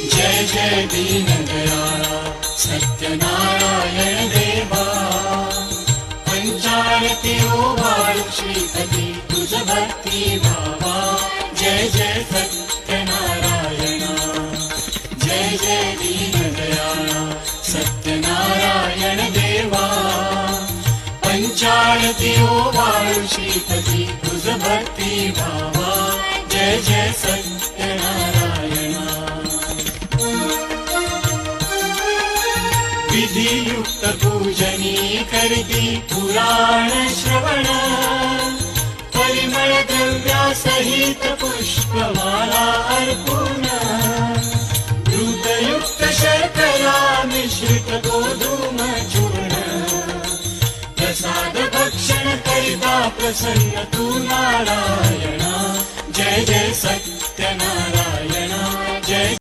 जय जय दीन दयाळा सत्यनारायण देवा, पंचारती ओवाळू श्रीपती तुझ भक्ती भावा। जय जय सत्यनारायणा, जय जय दीन दयाळा सत्यनारायण देवा, पंचारती ओवाळू श्रीपती तुझ भक्ती भावा। जय जय सत्यनारायणा। विधियुक्त पूजनी करती पुराण श्रवण, परिमळ द्रव्यासहित पुष्पमाला अर्पुन, दूधयुक्त शर्करा मिश्रित गोधूम चूर्ण, प्रसाद भक्षण करिता प्रसन्न तू नारायणा। जय जय सत्यनारायणा, जय